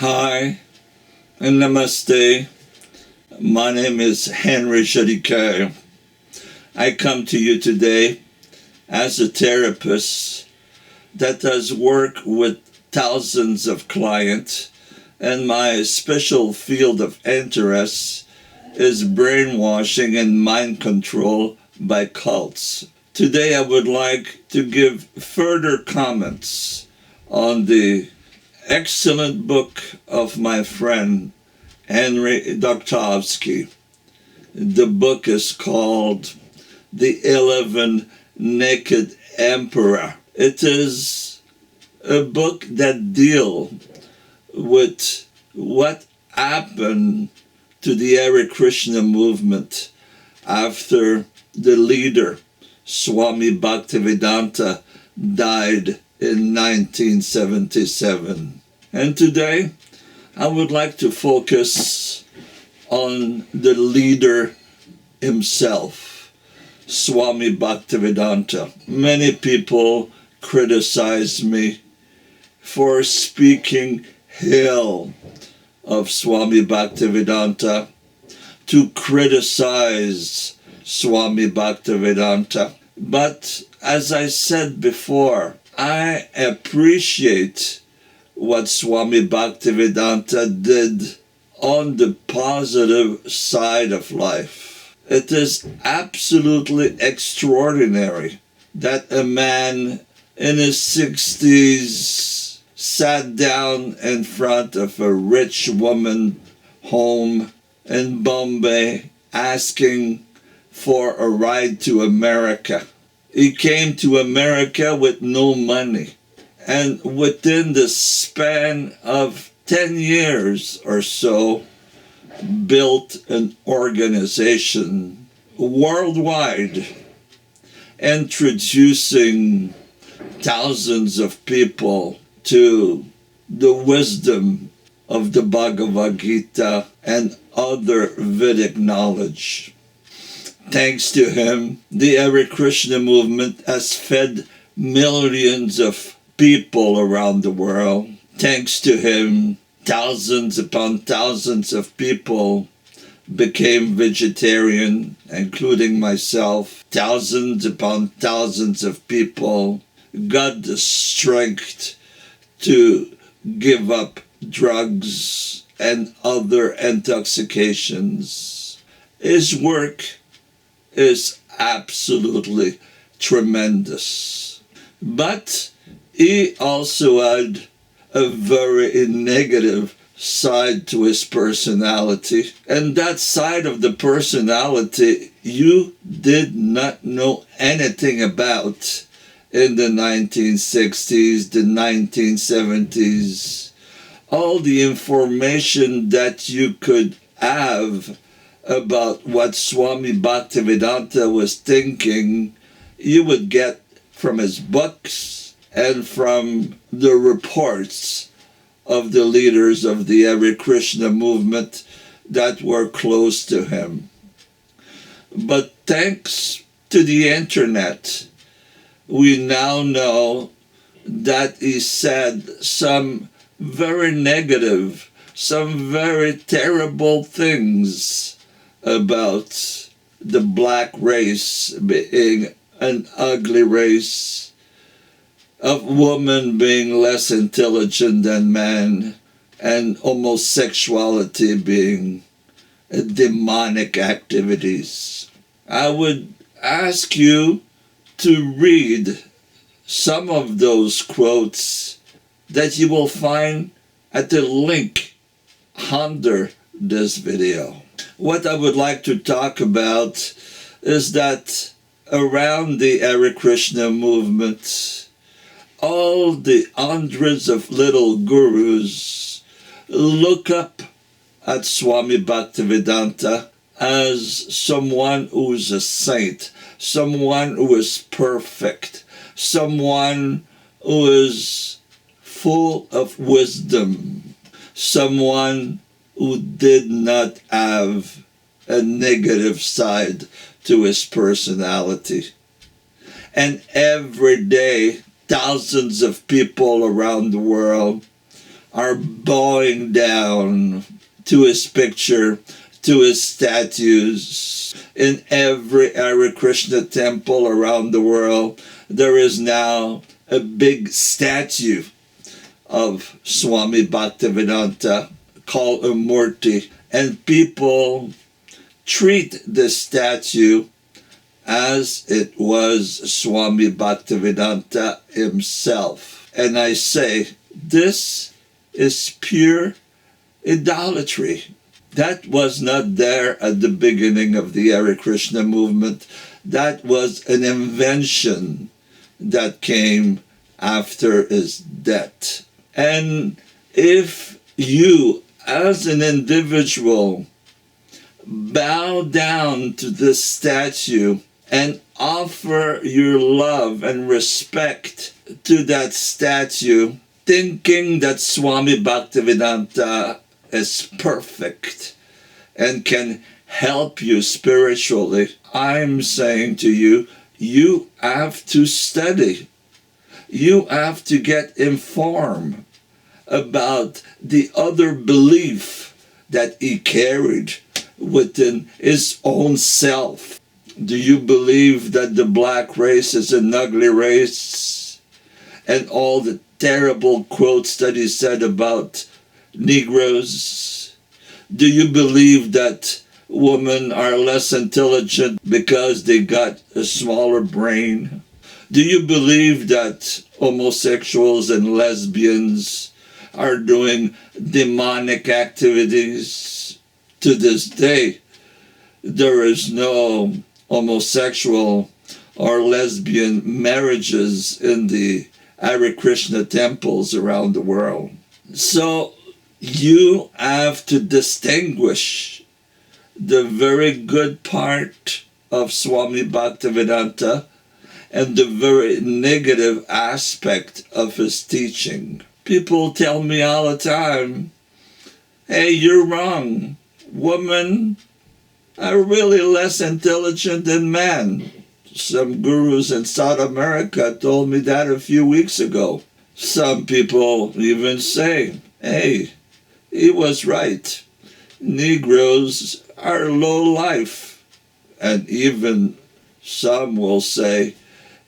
Hi and Namaste. My name is Hare. I come to you today as a therapist that does work with thousands of clients, and my special field of interest is brainwashing and mind control by cults. Today I would like to give further comments on the excellent book of my friend Henry Doctowski. The book is called The 11 Naked Emperor. It is a book that deals with what happened to the Hare Krishna movement after the leader, Swami Bhaktivedanta, died in 1977. And today, I would like to focus on the leader himself, Swami Bhaktivedanta. Many people criticize me for speaking ill of Swami Bhaktivedanta, to criticize Swami Bhaktivedanta. But as I said before, I appreciate what Swami Bhaktivedanta did on the positive side of life. It is absolutely extraordinary that a man in his 60s sat down in front of a rich woman home in Bombay asking for a ride to America. He came to America with no money, and within the span of 10 years or so, built an organization worldwide, introducing thousands of people to the wisdom of the Bhagavad Gita and other Vedic knowledge. Thanks to him, the Hare Krishna movement has fed millions of people around the world. Thanks to him, thousands upon thousands of people became vegetarian, including myself. Thousands upon thousands of people got the strength to give up drugs and other intoxications. His work is absolutely tremendous. But he also had a very negative side to his personality. And that side of the personality you did not know anything about in the 1960s, the 1970s. All the information that you could have about what Swami Bhaktivedanta was thinking, you would get from his books and from the reports of the leaders of the Hare Krishna movement that were close to him. But thanks to the internet, we now know that he said some very negative, some very terrible things about the black race being an ugly race, of women being less intelligent than men, and homosexuality being demonic activities. I would ask you to read some of those quotes that you will find at the link under this video. What I would like to talk about is that around the Hare Krishna movement, all the hundreds of little gurus look up at Swami Bhaktivedanta as someone who is a saint, someone who is perfect, someone who is full of wisdom, someone who did not have a negative side to his personality. And every day, thousands of people around the world are bowing down to his picture, to his statues. In every Hare Krishna temple around the world, there is now a big statue of Swami Bhaktivedanta called a Murti. And people treat this statue as it was Swami Bhaktivedanta himself. And I say, this is pure idolatry. That was not there at the beginning of the Hare Krishna movement. That was an invention that came after his death. And if you, as an individual, bow down to this statue and offer your love and respect to that statue, thinking that Swami Bhaktivedanta is perfect and can help you spiritually, I'm saying to you, you have to study. You have to get informed about the other belief that he carried within his own self. Do you believe that the black race is an ugly race? And all the terrible quotes that he said about Negroes? Do you believe that women are less intelligent because they got a smaller brain? Do you believe that homosexuals and lesbians are doing demonic activities? To this day, there is no homosexual or lesbian marriages in the Hare Krishna temples around the world. So you have to distinguish the very good part of Swami Bhaktivedanta and the very negative aspect of his teaching. People tell me all the time, hey, you're wrong. Women are really less intelligent than men. Some gurus in South America told me that a few weeks ago. Some people even say, hey, he was right. Negroes are low life. And even some will say,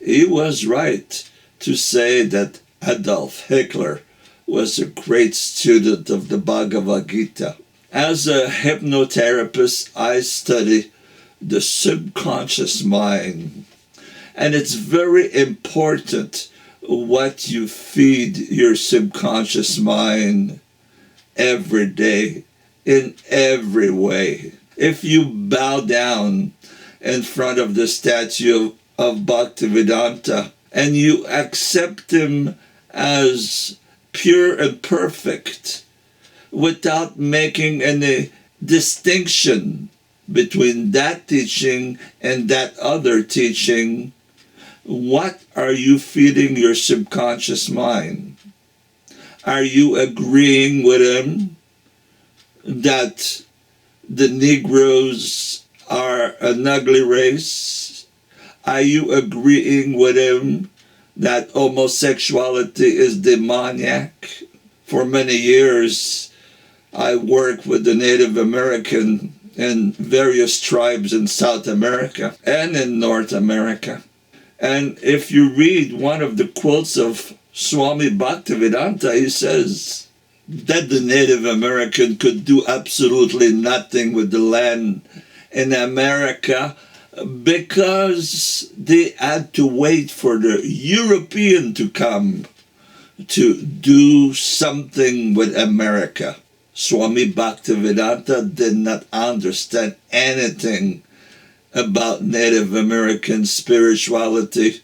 he was right to say that Adolf Hitler was a great student of the Bhagavad Gita. As a hypnotherapist, I study the subconscious mind. And it's very important what you feed your subconscious mind every day, in every way. If you bow down in front of the statue of Bhaktivedanta and you accept him as pure and perfect, without making any distinction between that teaching and that other teaching, what are you feeding your subconscious mind? Are you agreeing with him that the Negroes are an ugly race? Are you agreeing with him that homosexuality is demoniac? For many years, I worked with the Native American and various tribes in South America and in North America. And if you read one of the quotes of Swami Bhaktivedanta, he says that the Native American could do absolutely nothing with the land in America because they had to wait for the European to come to do something with America. Swami Bhaktivedanta did not understand anything about Native American spirituality.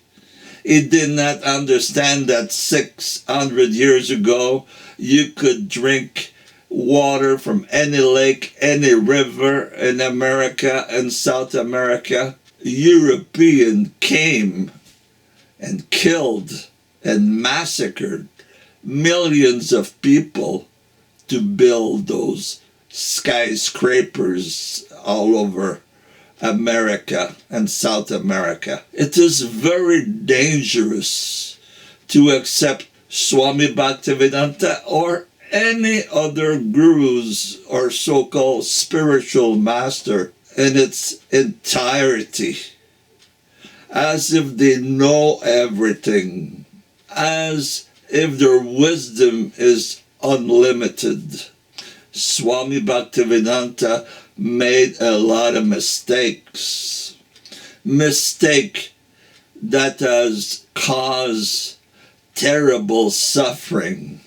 He did not understand that 600 years ago you could drink water from any lake, any river in America and South America. European came and killed and massacred millions of people to build those skyscrapers all over America and South America. It is very dangerous to accept Swami Bhaktivedanta or any other gurus or so-called spiritual master in its entirety, as if they know everything, as if their wisdom is unlimited. Swami Bhaktivedanta made a lot of mistakes. Mistake that has caused terrible suffering.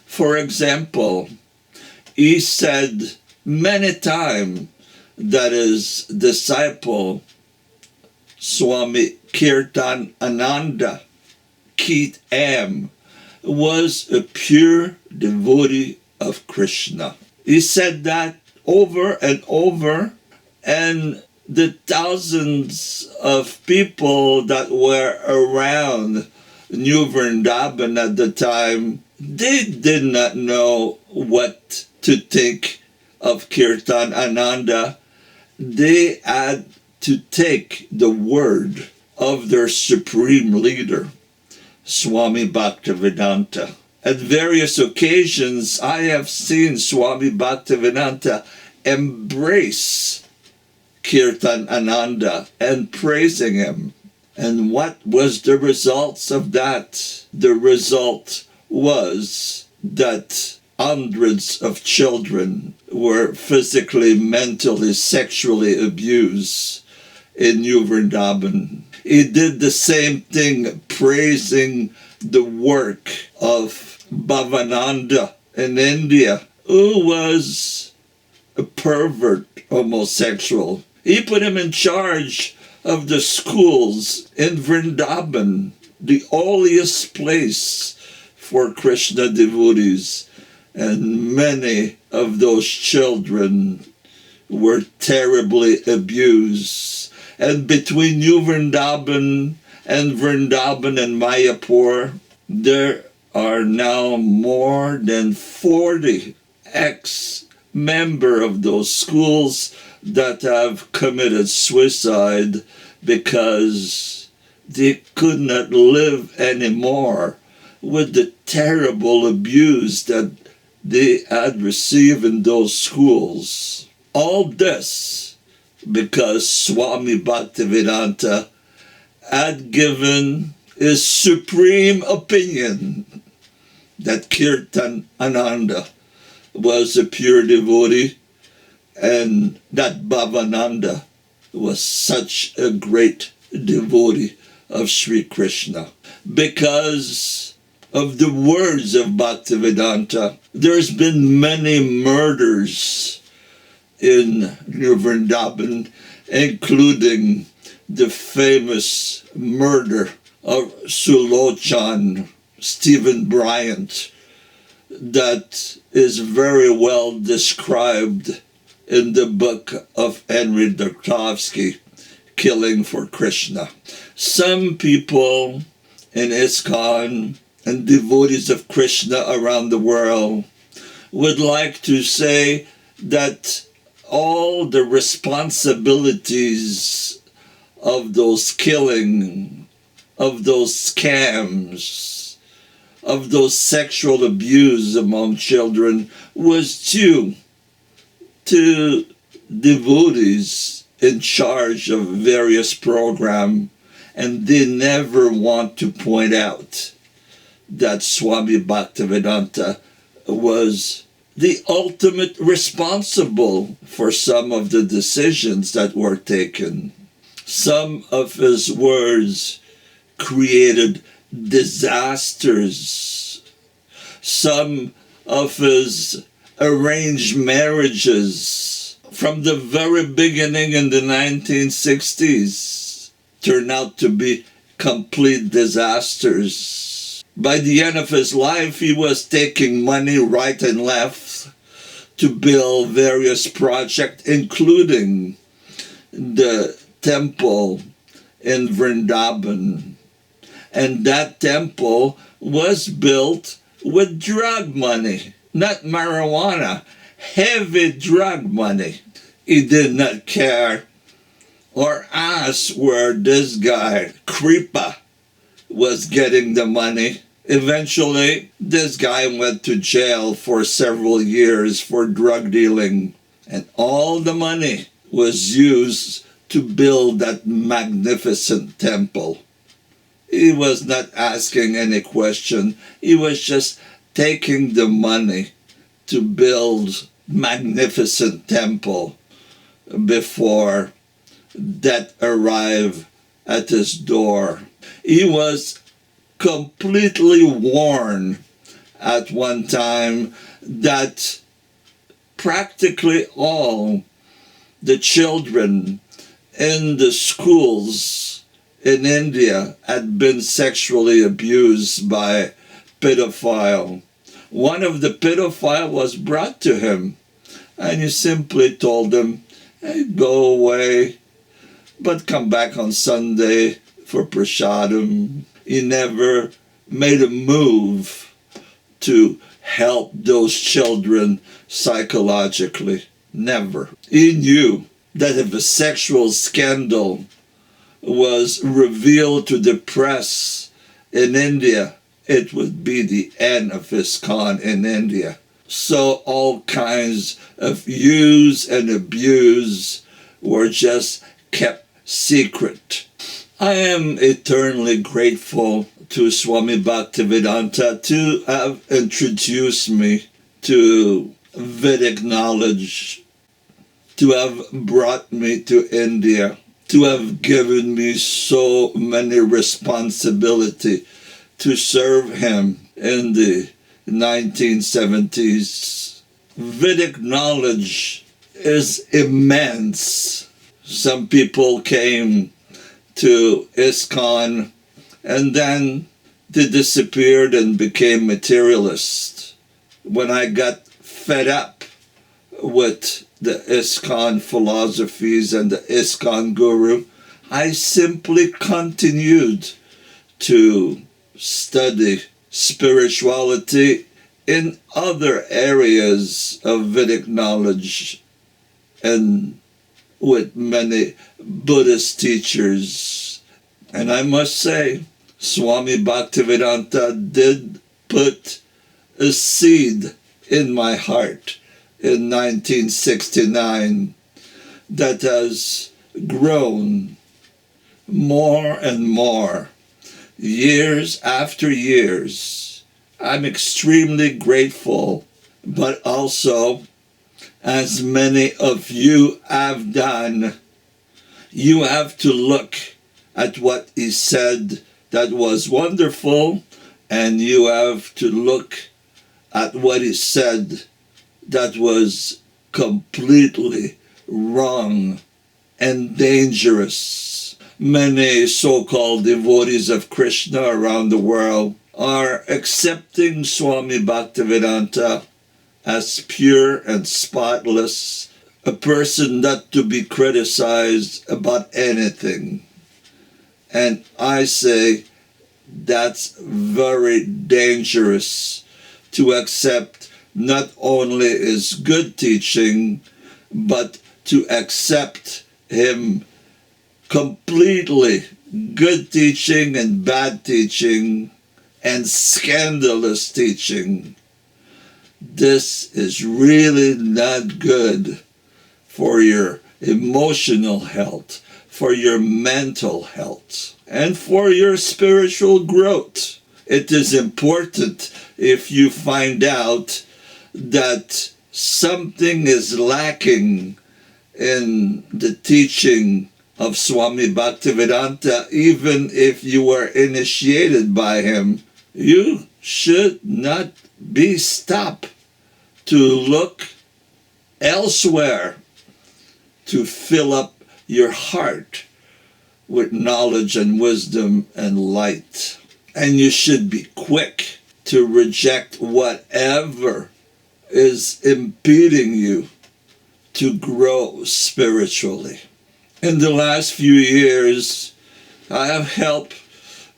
For example, he said many times that his disciple, Swami Kirtan Ananda, Keet Am, was a pure devotee of Krishna. He said that over and over, and the thousands of people that were around New Vrindavan at the time, they did not know what to think of Kirtan Ananda. They had to take the word of their supreme leader, Swami Bhaktivedanta. At various occasions, I have seen Swami Bhaktivedanta embrace Kirtan Ananda and praising him. And what was the results of that? The result was that hundreds of children were physically, mentally, sexually abused in New Vrindavan. He did the same thing, praising the work of Bhavananda in India, who was a pervert homosexual. He put him in charge of the schools in Vrindavan, the holiest place for Krishna devotees. And many of those children were terribly abused. And between New Vrindavan and Mayapur, there are now more than 40 ex-members of those schools that have committed suicide because they could not live anymore with the terrible abuse that they had received in those schools. All this because Swami Bhaktivedanta had given his supreme opinion that Kirtan Ananda was a pure devotee and that Bhavananda was such a great devotee of Sri Krishna. Because of the words of Bhaktivedanta, there's been many murders in New Vrindavan, including the famous murder of Sulochan, Stephen Bryant, that is very well described in the book of Henry Dorkovsky, Killing for Krishna. Some people in Iskcon and devotees of Krishna around the world would like to say that all the responsibilities of those killing, of those scams, of those sexual abuse among children was due to devotees in charge of various programs, and they never want to point out that Swami Bhaktivedanta was the ultimate responsible for some of the decisions that were taken. Some of his words created disasters. Some of his arranged marriages from the very beginning in the 1960s turned out to be complete disasters. By the end of his life, he was taking money right and left to build various projects, including the temple in Vrindavan. And that temple was built with drug money, not marijuana, heavy drug money. He did not care or ask where this guy, Kripa, was getting the money. Eventually, this guy went to jail for several years for drug dealing, and all the money was used to build that magnificent temple. He was not asking any question. He was just taking the money to build magnificent temple before death arrived at his door. He was completely warned at one time that practically all the children in the schools in India had been sexually abused by pedophile. One of the pedophile was brought to him, and he simply told him, "Hey, go away, but come back on Sunday for prasadam." He never made a move to help those children psychologically. Never. He knew that if a sexual scandal was revealed to the press in India, it would be the end of Iskcon in India. So all kinds of use and abuse were just kept secret. I am eternally grateful to Swami Bhaktivedanta to have introduced me to Vedic knowledge, to have brought me to India, to have given me so many responsibility to serve him in the 1970s. Vedic knowledge is immense. Some people came to Iskcon and then they disappeared and became materialists. When I got fed up with the Iskcon philosophies and the Iskcon guru, I simply continued to study spirituality in other areas of Vedic knowledge and with many Buddhist teachers. And I must say, Swami Bhaktivedanta did put a seed in my heart in 1969 that has grown more and more years after years. I'm extremely grateful, but also, as many of you have done, you have to look at what he said that was wonderful, and you have to look at what he said that was completely wrong and dangerous. Many so-called devotees of Krishna around the world are accepting Swami Bhaktivedanta as pure and spotless, a person not to be criticized about anything. And I say that's very dangerous, to accept not only his good teaching, but to accept him completely good teaching and bad teaching and scandalous teaching. This is really not good for your emotional health, for your mental health, and for your spiritual growth. It is important if you find out that something is lacking in the teaching of Swami Bhaktivedanta, even if you were initiated by him. You should not be stopped to look elsewhere to fill up your heart with knowledge and wisdom and light. And you should be quick to reject whatever is impeding you to grow spiritually. In the last few years, I have helped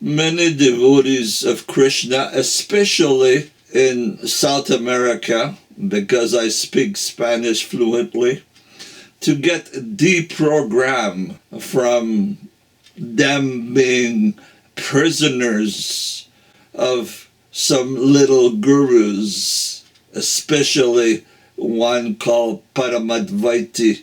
many devotees of Krishna, especially in South America, because I speak Spanish fluently, to get deprogrammed from them being prisoners of some little gurus, especially one called Paramadvaiti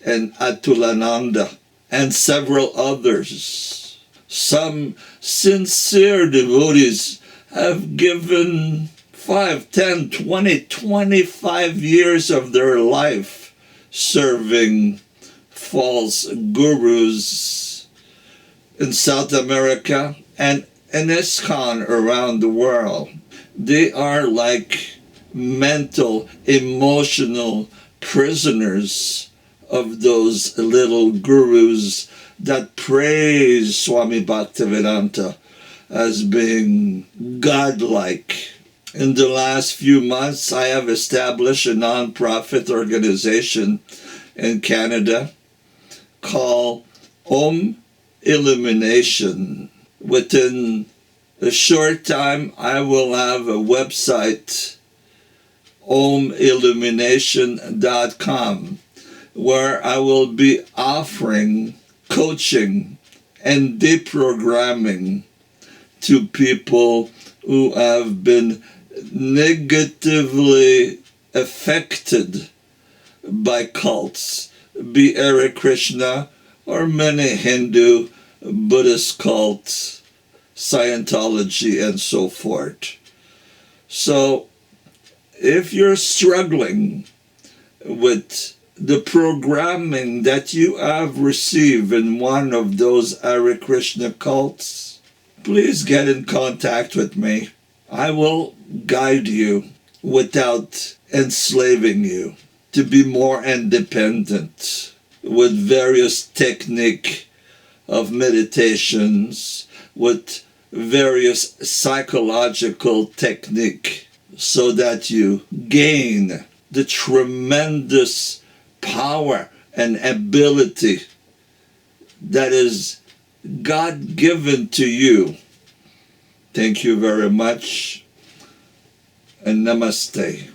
and Atulananda, and several others. Some sincere devotees have given 5, 10, 20, 25 years of their life serving false gurus in South America and in Iskcon around the world. They are like mental, emotional prisoners of those little gurus that praise Swami Bhaktivedanta as being godlike. In the last few months, I have established a non-profit organization in Canada called Om Illumination. Within a short time, I will have a website, omillumination.com, where I will be offering coaching and deprogramming to people who have been negatively affected by cults, be Hare Krishna or many Hindu, Buddhist cults, Scientology, and so forth. So, if you're struggling with the programming that you have received in one of those Hare Krishna cults, please get in contact with me. I will guide you without enslaving you to be more independent with various techniques of meditations, with various psychological techniques, so that you gain the tremendous power and ability that is God-given to you. Thank you very much, and namaste.